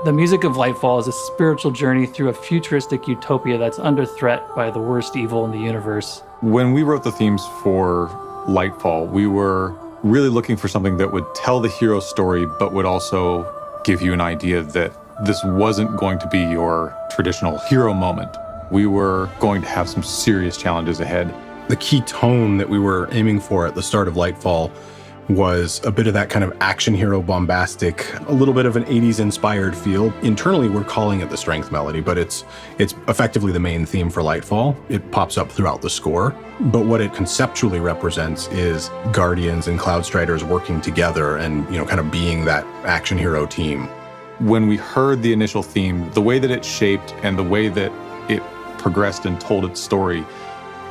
The music of Lightfall is a spiritual journey through a futuristic utopia that's under threat by the worst evil in the universe. When we wrote the themes for Lightfall, we were really looking for something that would tell the hero story, but would also give you an idea that this wasn't going to be your traditional hero moment. We were going to have some serious challenges ahead. The key tone that we were aiming for at the start of Lightfall was a bit of that kind of action hero bombastic, a little bit of an 80s inspired feel. Internally, we're calling it the strength melody, but it's effectively the main theme for Lightfall. It pops up throughout the score, but what it conceptually represents is Guardians and Cloudstriders working together and, kind of being that action hero team. When we heard the initial theme, the way that it shaped and the way that it progressed and told its story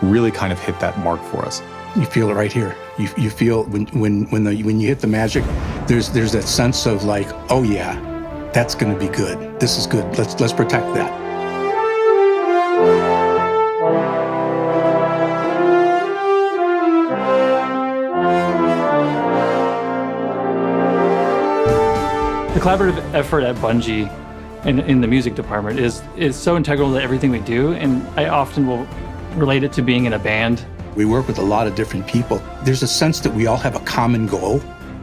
really kind of hit that mark for us. You feel it right here. You feel when you hit the magic, there's that sense of like, oh yeah, that's going to be good. This is good. Let's protect that. The collaborative effort at Bungie in the music department is so integral to everything we do, and I often will relate it to being in a band. We work with a lot of different people. There's a sense that we all have a common goal,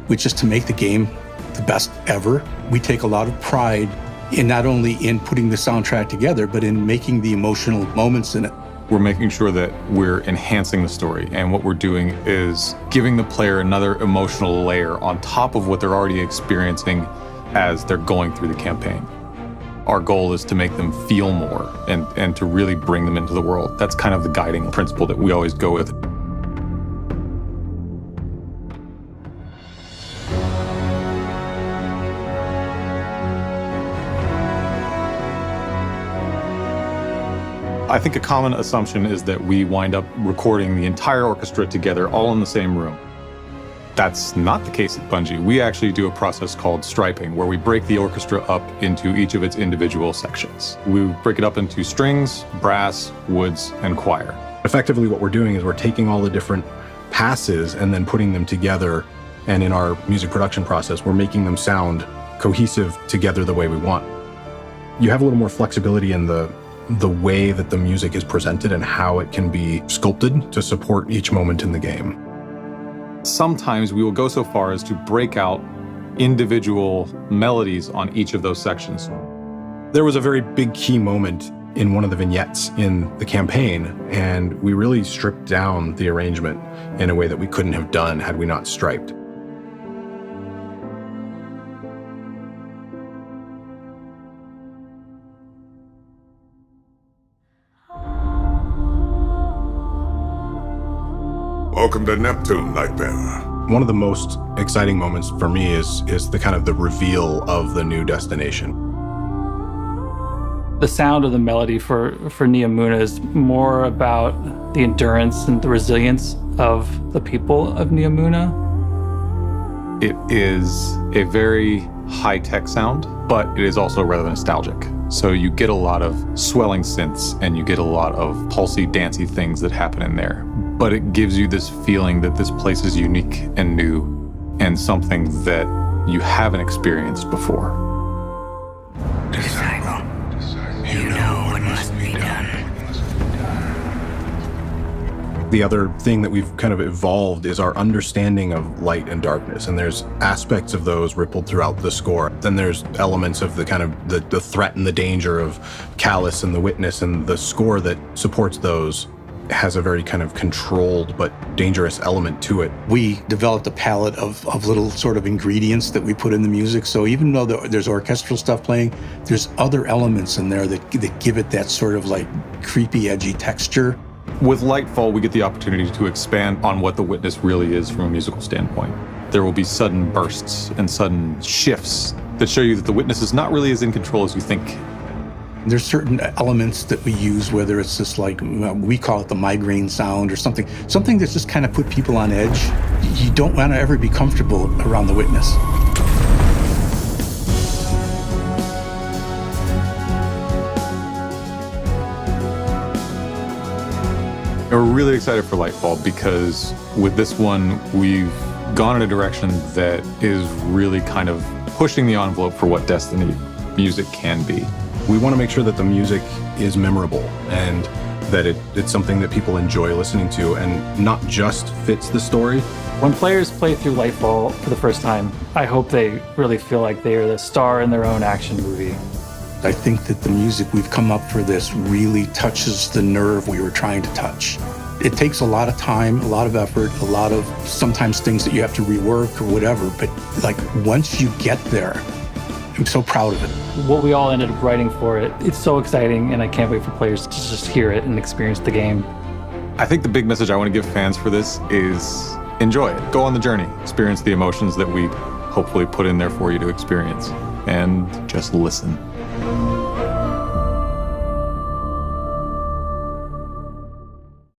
which is to make the game the best ever. We take a lot of pride in not only in putting the soundtrack together, but in making the emotional moments in it. We're making sure that we're enhancing the story, and what we're doing is giving the player another emotional layer on top of what they're already experiencing as they're going through the campaign. Our goal is to make them feel more and to really bring them into the world. That's kind of the guiding principle that we always go with. I think a common assumption is that we wind up recording the entire orchestra together, all in the same room. That's not the case at Bungie. We actually do a process called striping, where we break the orchestra up into each of its individual sections. We break it up into strings, brass, woods, and choir. Effectively, what we're doing is we're taking all the different passes and then putting them together. And in our music production process, we're making them sound cohesive together the way we want. You have a little more flexibility in the way that the music is presented and how it can be sculpted to support each moment in the game. Sometimes we will go so far as to break out individual melodies on each of those sections. There was a very big key moment in one of the vignettes in the campaign, and we really stripped down the arrangement in a way that we couldn't have done had we not striped. Welcome to Neptune, Nightbearer. One of the most exciting moments for me is the kind of the reveal of the new destination. The sound of the melody for Neomuna is more about the endurance and the resilience of the people of Neomuna. It is a very high-tech sound, but it is also rather nostalgic. So you get a lot of swelling synths and you get a lot of pulsy, dancey things that happen in there. But it gives you this feeling that this place is unique and new and something that you haven't experienced before. Disciple, you know what must be done. The other thing that we've kind of evolved is our understanding of light and darkness, and there's aspects of those rippled throughout the score. Then there's elements of the kind of the threat and the danger of Callus and the Witness, and the score that supports those has a very kind of controlled but dangerous element to it. We developed a palette of little sort of ingredients that we put in the music. So even though there's orchestral stuff playing, there's other elements in there that give it that sort of like creepy, edgy texture. With Lightfall, we get the opportunity to expand on what the Witness really is from a musical standpoint. There will be sudden bursts and sudden shifts that show you that the Witness is not really as in control as you think. There's certain elements that we use, whether it's just like, we call it the migraine sound or something that's just kind of put people on edge. You don't want to ever be comfortable around the Witness. We're really excited for Lightfall because with this one, we've gone in a direction that is really kind of pushing the envelope for what Destiny music can be. We want to make sure that the music is memorable and that it's something that people enjoy listening to and not just fits the story. When players play through Lightfall for the first time, I hope they really feel like they are the star in their own action movie. I think that the music we've come up for this really touches the nerve we were trying to touch. It takes a lot of time, a lot of effort, a lot of sometimes things that you have to rework or whatever, but like once you get there, I'm so proud of it. What we all ended up writing for it, it's so exciting, and I can't wait for players to just hear it and experience the game. I think the big message I want to give fans for this is enjoy it. Go on the journey. Experience the emotions that we hopefully put in there for you to experience. And just listen.